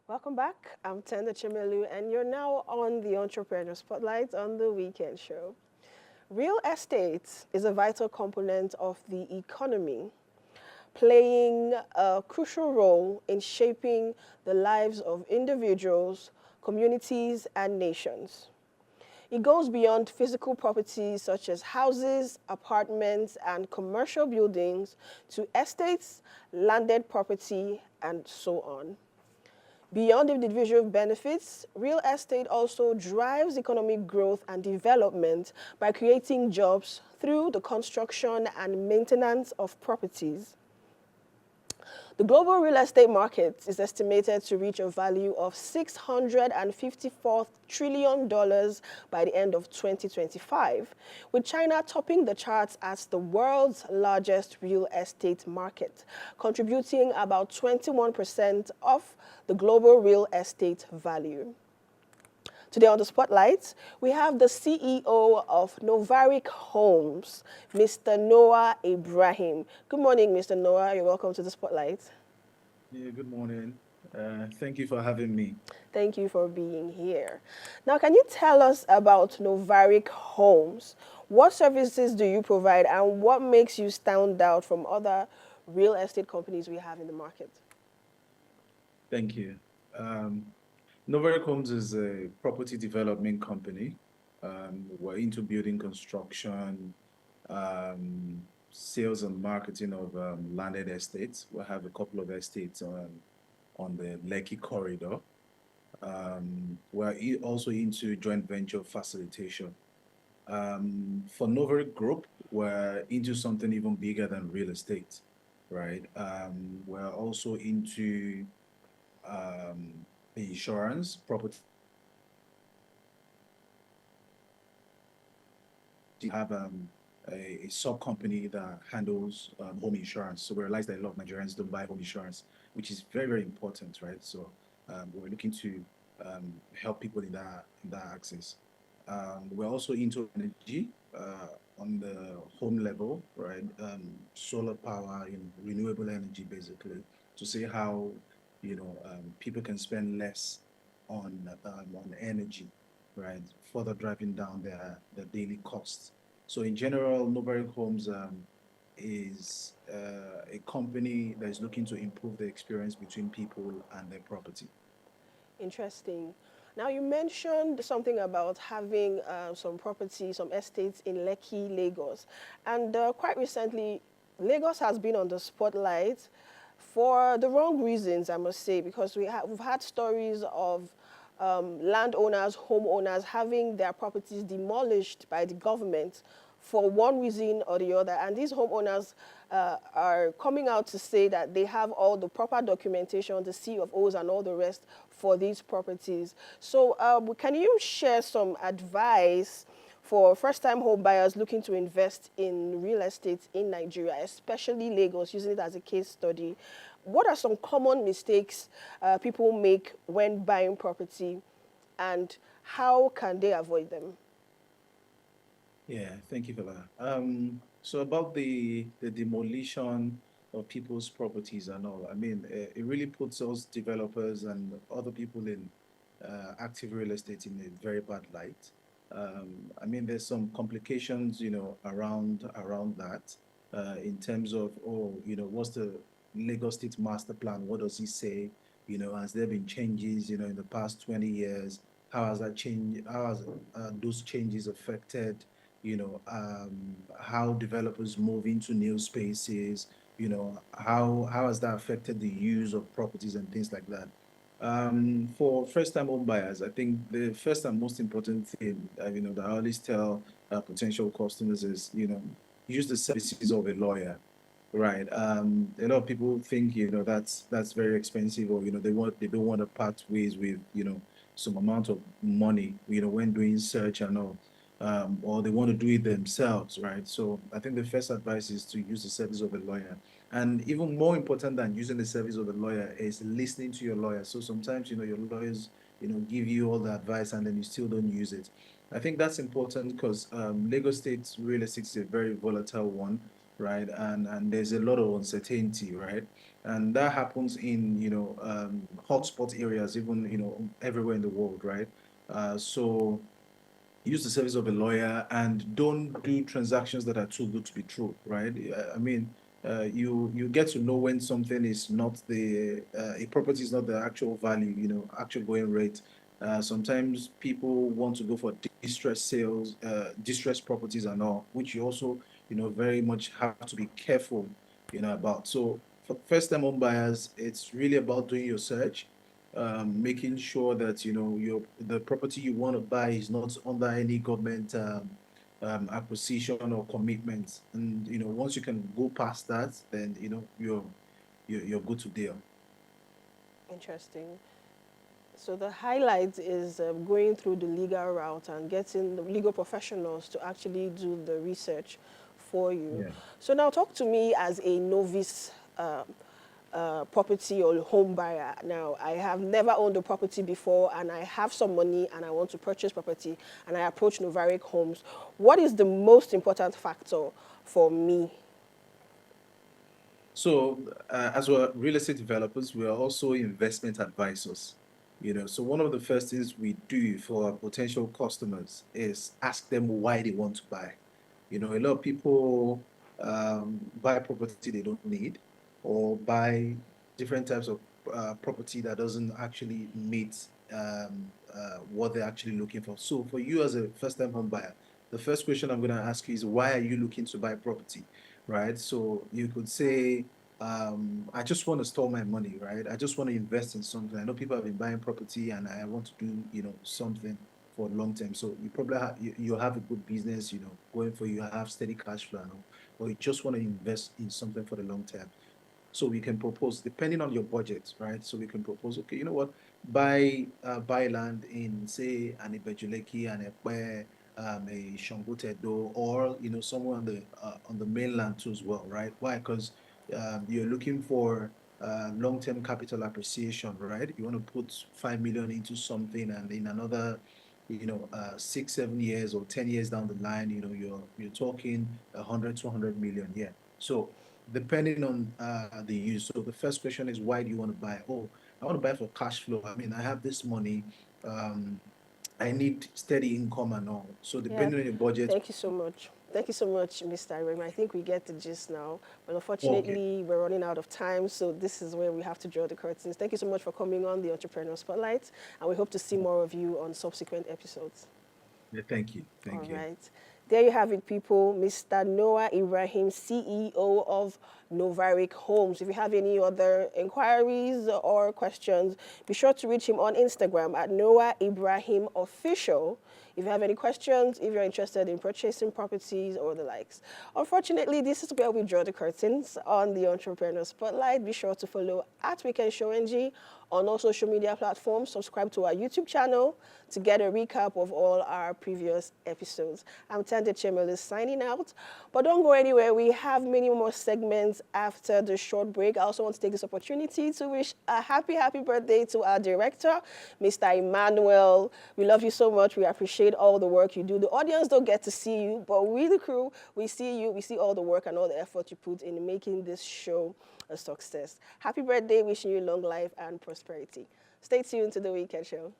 Welcome back. I'm Tenda Chimelu, and you're now on the Entrepreneur Spotlight on the Weekend Show. Real estate is a vital component of the economy, playing a crucial role in shaping the lives of individuals, communities, and nations. It goes beyond physical properties such as houses, apartments, and commercial buildings to estates, landed property, and so on. Beyond individual benefits, real estate also drives economic growth and development by creating jobs through the construction and maintenance of properties. The global real estate market is estimated to reach a value of $654 trillion by the end of 2025, with China topping the charts as the world's largest real estate market, contributing about 21% of the global real estate value. Today on the Spotlight, we have the CEO of Novaric Homes, Mr. Noah Ibrahim. Good morning, Mr. Noah. You're welcome to the Spotlight. Yeah, good morning. Thank you for having me. Thank you for being here. Now, can you tell us about Novaric Homes? What services do you provide and what makes you stand out from other real estate companies we have in the market? Thank you. Um, Novaric Homes is a property development company. We're into building construction, sales and marketing of landed estates. We have a couple of estates on the Lekki corridor. We're also into joint venture facilitation. For Novaric Group, we're into something even bigger than real estate, right? We're also into insurance, property. Have a sub company that handles home insurance. So we realize that a lot of Nigerians don't buy home insurance, which is very, very important, right? So we're looking to help people in that access. We're also into energy on the home level, right? Solar power, renewable energy, basically, to see how people can spend less on energy, right? Further driving down their daily costs. So in general, Novaric Homes is a company that is looking to improve the experience between people and their property. Interesting. Now, you mentioned something about having some property, some estates in Lekki, Lagos. And quite recently, Lagos has been on the spotlight for the wrong reasons, I must say, because we've had stories of landowners, homeowners having their properties demolished by the government for one reason or the other. And these homeowners are coming out to say that they have all the proper documentation, the C of O's and all the rest for these properties. So can you share some advice for first-time home buyers looking to invest in real estate in Nigeria, especially Lagos, using it as a case study? What are some common mistakes people make when buying property, and how can they avoid them? Yeah, thank you for that. So about the demolition of people's properties and all, I mean, it really puts us developers and other people in active real estate in a very bad light. I mean, there's some complications, around that, in terms of, what's the Lagos State Master Plan? What does he say? Has there been changes, in the past 20 years? How has that change? How has those changes affected, how developers move into new spaces? How has that affected the use of properties and things like that? For first-time home buyers, I think the first and most important thing, that I always tell potential customers is, use the services of a lawyer, right? A lot of people think, that's very expensive, or they don't want to part ways with, some amount of money, when doing search and all, or they want to do it themselves, right? So I think the first advice is to use the service of a lawyer. And even more important than using the service of a lawyer is listening to your lawyer. So sometimes, your lawyers, give you all the advice and then you still don't use it. I think that's important because Lagos State real estate is a very volatile one, right? And there's a lot of uncertainty, right? And that happens in, hotspot areas, even, everywhere in the world, right? So use the service of a lawyer and don't do transactions that are too good to be true, right? I mean, you get to know when something is not a property is not the actual value, actual going rate. Sometimes people want to go for distress sales, distress properties and all, which you also, very much have to be careful, about. So for first-time home buyers, it's really about doing your search, making sure that the property you want to buy is not under any government acquisition or commitment. And once you can go past that, then you're good to deal. Interesting. So the highlight is going through the legal route and getting the legal professionals to actually do the research for you. Yeah. So now talk to me as a novice property or home buyer. Now, I have never owned a property before and I have some money and I want to purchase property and I approach Novaric Homes. What is the most important factor for me? So, as we're real estate developers, we are also investment advisors. So one of the first things we do for our potential customers is ask them why they want to buy. A lot of people buy property they don't need, or buy different types of property that doesn't actually meet what they're actually looking for. So, for you as a first-time home buyer, the first question I'm going to ask you is, why are you looking to buy property? Right? So you could say, I just want to store my money, right? I just want to invest in something. I know people have been buying property and I want to do, something for long term. So you probably you have a good business, going for you have steady cash flow, or you just want to invest in something for the long term. So we can propose, depending on your budget, right? So we can propose, okay, you know what, buy land in, say, an Ibejuleki and a Shangotedo, or somewhere on the mainland too as well, right? Why? Because you're looking for long-term capital appreciation, right? You want to put 5 million into something, and in another 6 7 years or 10 years down the line, you're talking 100 200 million. Yeah. So depending on the use. So the first question is, why do you want to buy? Oh, I want to buy for cash flow. I mean, I have this money. Um, I need steady income and all. So Yeah, depending on your budget. thank you so much. Thank you so much, Mr. Irema. I think we get the gist now. But Okay. unfortunately, we're running out of time, so this is where we have to draw the curtains. Thank you so much for coming on the Entrepreneur Spotlight, and we hope to see more of you on subsequent episodes. Yeah, thank you. All Thank you. right. There you have it, people. Mr. Noah Ibrahim, CEO of Novaric Homes. If you have any other inquiries or questions, be sure to reach him on Instagram at Noah Ibrahim Official. If you have any questions, if you're interested in purchasing properties or the likes. Unfortunately, this is where we draw the curtains on the Entrepreneur Spotlight. Be sure to follow at Weekend Show NG on all social media platforms. Subscribe to our YouTube channel to get a recap of all our previous episodes. I'm Tande Chemelu signing out, but don't go anywhere. We have many more segments after the short break. I also want to take this opportunity to wish a happy birthday to our director, Mr. Emmanuel. We love you so much. We appreciate all the work you do. The audience don't get to see you, but we, the crew, we see you. We see all the work and all the effort you put in making this show a success. Happy birthday, wishing you long life and prosperity. Stay tuned to The Weekend Show.